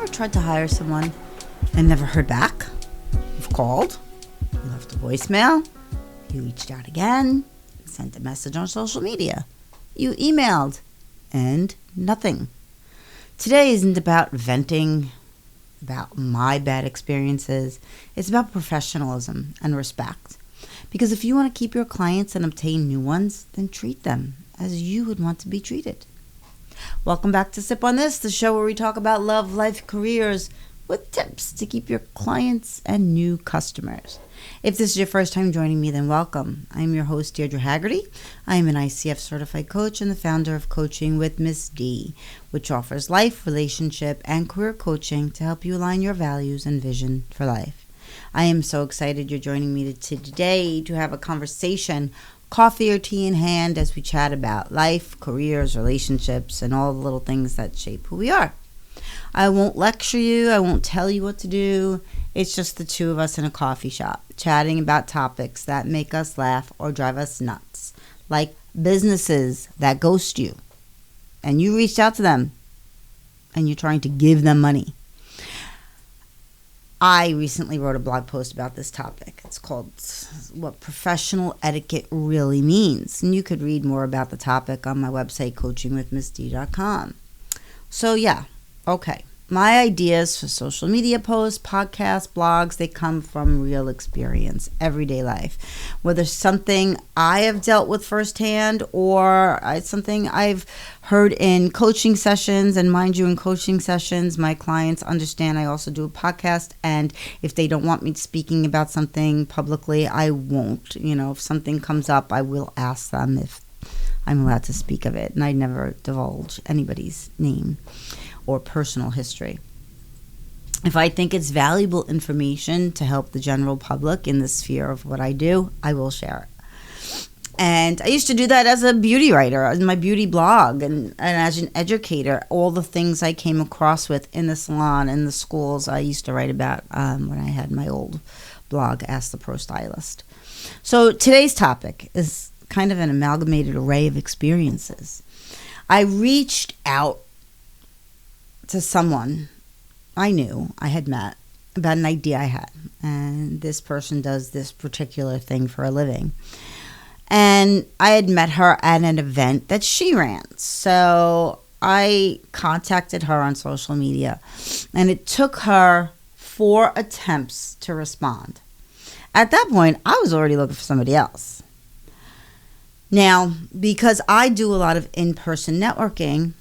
ever tried to hire someone and never heard back? You've called, you left a voicemail, you reached out again, sent a message on social media, you emailed, and nothing. Today isn't about venting, about my bad experiences. It's about professionalism and respect. Because if you want to keep your clients and obtain new ones, then treat them as you would want to be treated. Welcome back to Sip on This, the show where we talk about love, life, careers, with tips to keep your clients and new customers. If this is your first time joining me, then welcome. I'm your host, Deirdre Haggerty. I am an ICF certified coach and the founder of Coaching with Miss D, which offers life, relationship, and career coaching to help you align your values and vision for life. I am so excited you're joining me today to have a conversation, coffee or tea in hand, as we chat about life, careers, relationships, and all the little things that shape who we are. I won't lecture you. I won't tell you what to do. It's just the two of us in a coffee shop, chatting about topics that make us laugh or drive us nuts, like businesses that ghost you, and you reached out to them, and you're trying to give them money. I recently wrote a blog post about this topic. It's called What Professional Etiquette Really Means, and you could read more about the topic on my website, coachingwithmissd.com. So yeah, okay. My ideas for social media posts, podcasts, blogs, they come from real experience, everyday life. Whether something I have dealt with firsthand or something I've heard in coaching sessions. And mind you, in coaching sessions, my clients understand I also do a podcast. And if they don't want me speaking about something publicly, I won't. If something comes up, I will ask them if I'm allowed to speak of it. And I never divulge anybody's name or personal history. If I think it's valuable information to help the general public in the sphere of what I do, I will share it. And I used to do that as a beauty writer, in my beauty blog, and as an educator, all the things I came across with in the salon and the schools I used to write about when I had my old blog, Ask the Pro Stylist. So today's topic is kind of an amalgamated array of experiences. I reached out to someone I knew I had met about an idea I had. And this person does this particular thing for a living. And I had met her at an event that she ran. So I contacted her on social media. And it took her 4 attempts to respond. At that point, I was already looking for somebody else. Now, because I do a lot of in-person networking,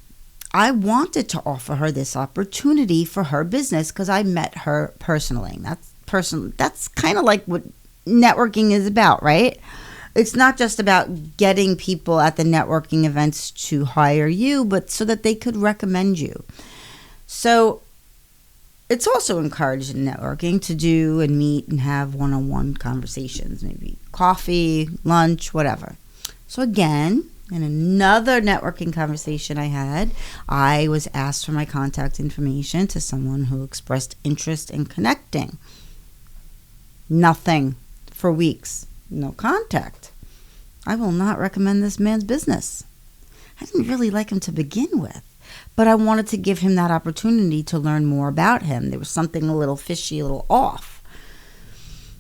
I wanted to offer her this opportunity for her business because I met her personally. That's kind of like what networking is about, right? It's not just about getting people at the networking events to hire you, but so that they could recommend you. So it's also encouraged in networking to do and meet and have one-on-one conversations, maybe coffee, lunch, whatever. So again, in another networking conversation I had, I was asked for my contact information to someone who expressed interest in connecting. Nothing for weeks. No contact. I will not recommend this man's business. I didn't really like him to begin with, but I wanted to give him that opportunity to learn more about him. There was something a little fishy, a little off.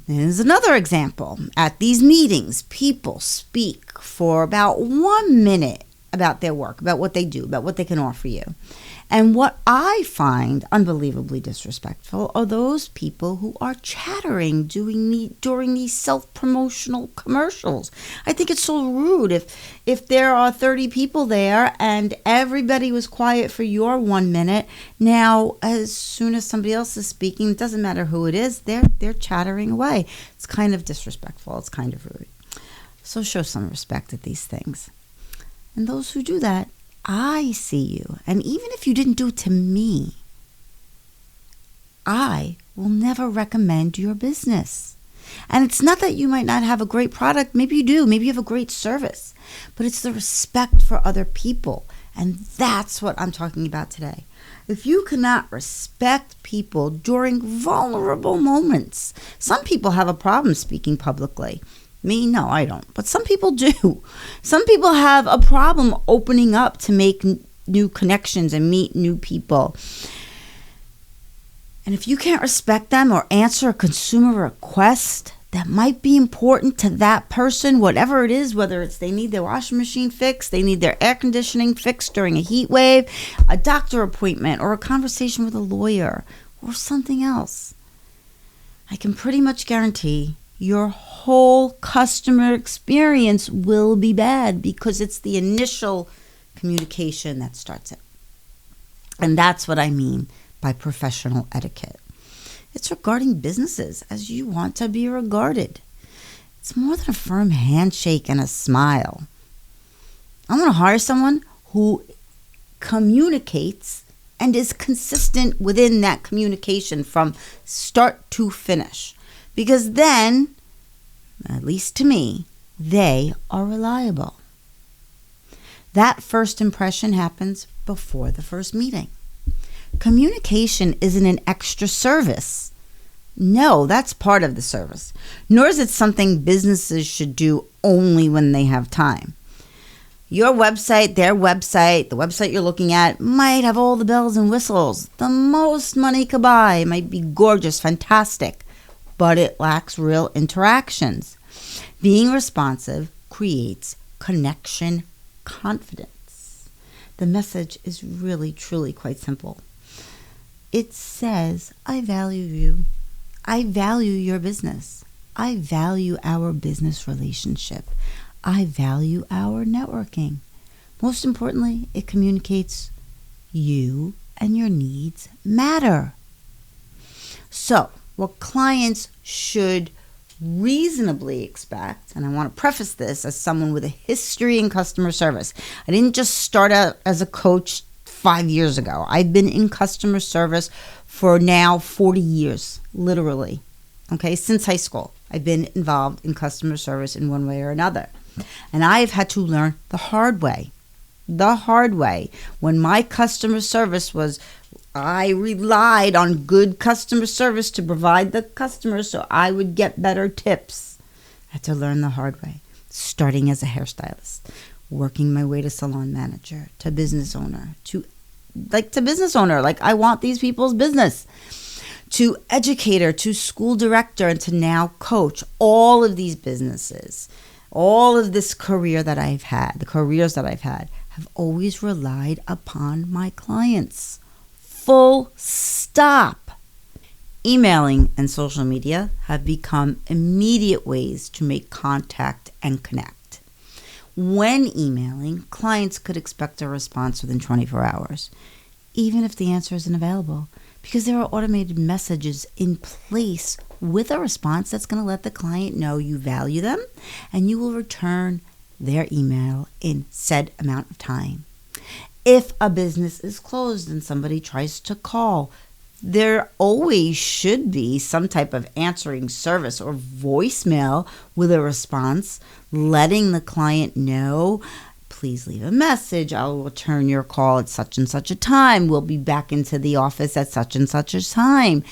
Here's another example. At these meetings, people speak for about 1 minute about their work, about what they do, about what they can offer you. And what I find unbelievably disrespectful are those people who are chattering during these self-promotional commercials. I think it's so rude. If there are 30 people there and everybody was quiet for your 1 minute, now as soon as somebody else is speaking, it doesn't matter who it is, they're chattering away. It's kind of disrespectful. It's kind of rude. So show some respect at these things. And those who do that, I see you. And even if you didn't do it to me, I will never recommend your business. And it's not that you might not have a great product. Maybe you do. Maybe you have a great service. But it's the respect for other people. And that's what I'm talking about today. If you cannot respect people during vulnerable moments, some people have a problem speaking publicly. Me, no, I don't. But some people do. Some people have a problem opening up to make new connections and meet new people. And if you can't respect them or answer a consumer request that might be important to that person, whatever it is, whether it's they need their washing machine fixed, they need their air conditioning fixed during a heat wave, a doctor appointment, or a conversation with a lawyer, or something else, I can pretty much guarantee your whole customer experience will be bad because it's the initial communication that starts it. And that's what I mean by professional etiquette. It's regarding businesses as you want to be regarded. It's more than a firm handshake and a smile. I want to hire someone who communicates and is consistent within that communication from start to finish. Because then, at least to me, they are reliable. That first impression happens before the first meeting. Communication isn't an extra service. No, that's part of the service. Nor is it something businesses should do only when they have time. Your website, their website, the website you're looking at might have all the bells and whistles. The most money could buy. It might be gorgeous, fantastic, but it lacks real interactions. Being responsive creates connection, confidence. The message is really, truly quite simple. It says, I value you. I value your business. I value our business relationship. I value our networking. Most importantly, it communicates you and your needs matter. So, what clients should reasonably expect, and I want to preface this as someone with a history in customer service. I didn't just start out as a coach 5 years ago. I've been in customer service for now 40 years, literally. Okay, since high school, I've been involved in customer service in one way or another. And I've had to learn the hard way. The hard way. When my customer service was, I relied on good customer service to provide the customer so I would get better tips. I had to learn the hard way, starting as a hairstylist, working my way to salon manager, to business owner, like I want these people's business, to educator, to school director, and to now coach. All of these businesses, all of this career that I've had, the careers that I've had, have always relied upon my clients. Full stop. Emailing and social media have become immediate ways to make contact and connect. When emailing, clients could expect a response within 24 hours, even if the answer isn't available, because there are automated messages in place with a response that's going to let the client know you value them and you will return their email in said amount of time. If a business is closed and somebody tries to call, there always should be some type of answering service or voicemail with a response, letting the client know, please leave a message. I'll return your call at such and such a time. We'll be back into the office at such and such a time.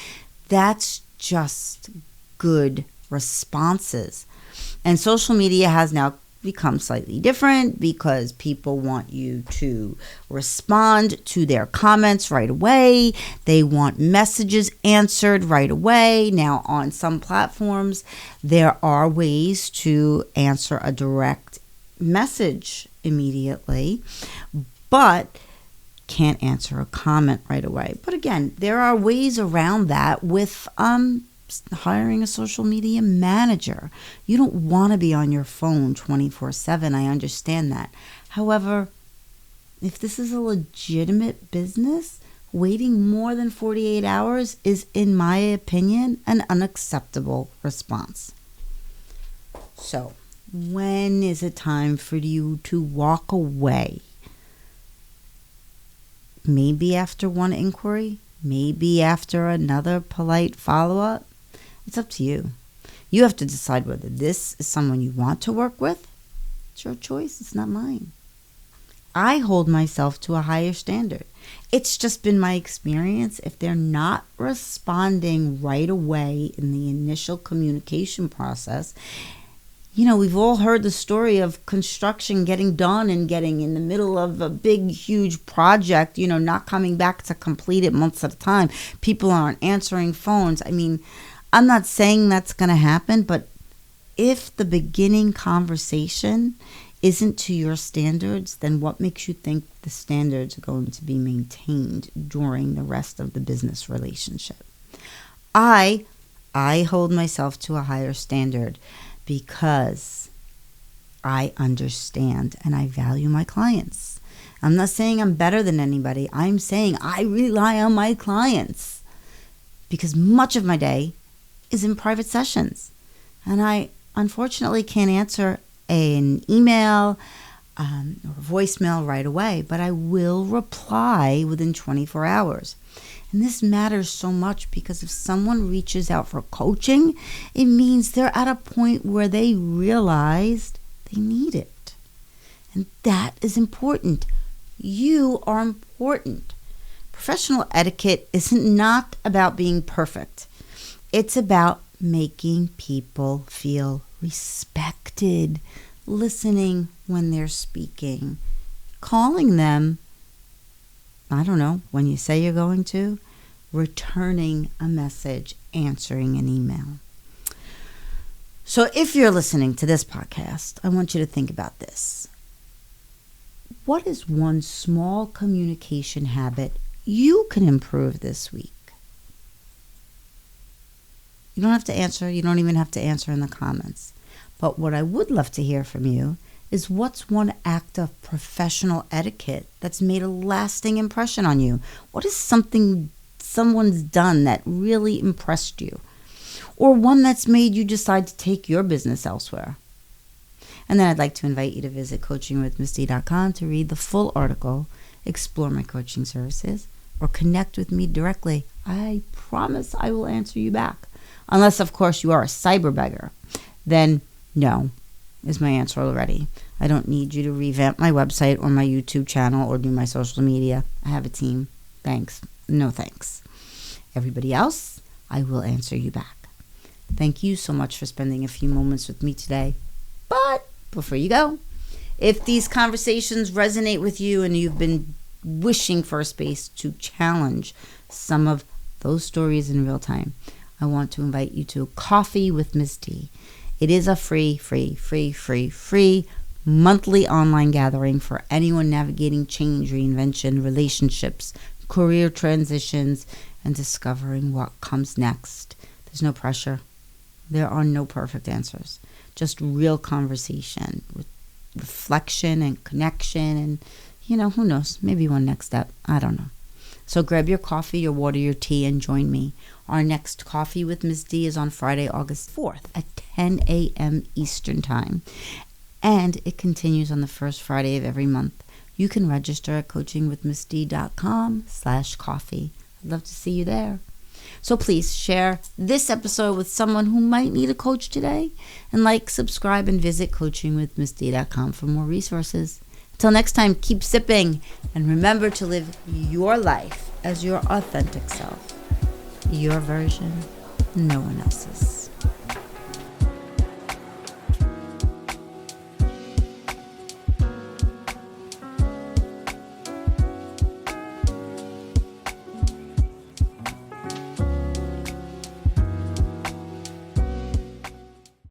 That's just good responses. And social media has now become slightly different because people want you to respond to their comments right away. They want messages answered right away. Now, on some platforms, there are ways to answer a direct message immediately, but can't answer a comment right away. But again, there are ways around that with hiring a social media manager. You don't want to be on your phone 24/7. I understand that. However, if this is a legitimate business, waiting more than 48 hours is, in my opinion, an unacceptable response. So, when is it time for you to walk away? Maybe after one inquiry, maybe after another polite follow-up. It's up to you. You have to decide whether this is someone you want to work with. It's your choice. It's not mine. I hold myself to a higher standard. It's just been my experience. If they're not responding right away in the initial communication process, We've all heard the story of construction getting done and getting in the middle of a big, huge project, not coming back to complete it months at a time. People aren't answering phones. I'm not saying that's going to happen, but if the beginning conversation isn't to your standards, then what makes you think the standards are going to be maintained during the rest of the business relationship? I hold myself to a higher standard because I understand and I value my clients. I'm not saying I'm better than anybody. I'm saying I rely on my clients because much of my day is in private sessions. And I unfortunately can't answer an email or voicemail right away, but I will reply within 24 hours. And this matters so much because if someone reaches out for coaching, it means they're at a point where they realized they need it. And that is important. You are important. Professional etiquette isn't not about being perfect. It's about making people feel respected, listening when they're speaking, calling them, when you say you're going to, returning a message, answering an email. So if you're listening to this podcast, I want you to think about this. What is one small communication habit you can improve this week? You don't have to answer. You don't even have to answer in the comments. But what I would love to hear from you is what's one act of professional etiquette that's made a lasting impression on you? What is something someone's done that really impressed you? Or one that's made you decide to take your business elsewhere? And then I'd like to invite you to visit coachingwithmissd.com to read the full article, explore my coaching services, or connect with me directly. I promise I will answer you back. Unless, of course, you are a cyber beggar. Then no is my answer already. I don't need you to revamp my website or my YouTube channel or do my social media. I have a team. Thanks. No thanks. Everybody else, I will answer you back. Thank you so much for spending a few moments with me today. But before you go, if these conversations resonate with you and you've been wishing for a space to challenge some of those stories in real time, I want to invite you to Coffee with Ms. D. It is a free monthly online gathering for anyone navigating change, reinvention, relationships, career transitions, and discovering what comes next. There's no pressure. There are no perfect answers. Just real conversation with reflection and connection and, who knows, maybe one next step. I don't know. So grab your coffee, your water, your tea, and join me. Our next Coffee with Ms. D is on Friday, August 4th at 10 a.m. Eastern Time. And it continues on the first Friday of every month. You can register at coachingwithmissd.com/coffee. I'd love to see you there. So please share this episode with someone who might need a coach today. And subscribe, and visit coachingwithmissd.com for more resources. Until next time, keep sipping. And remember to live your life as your authentic self. Your version, no one else's.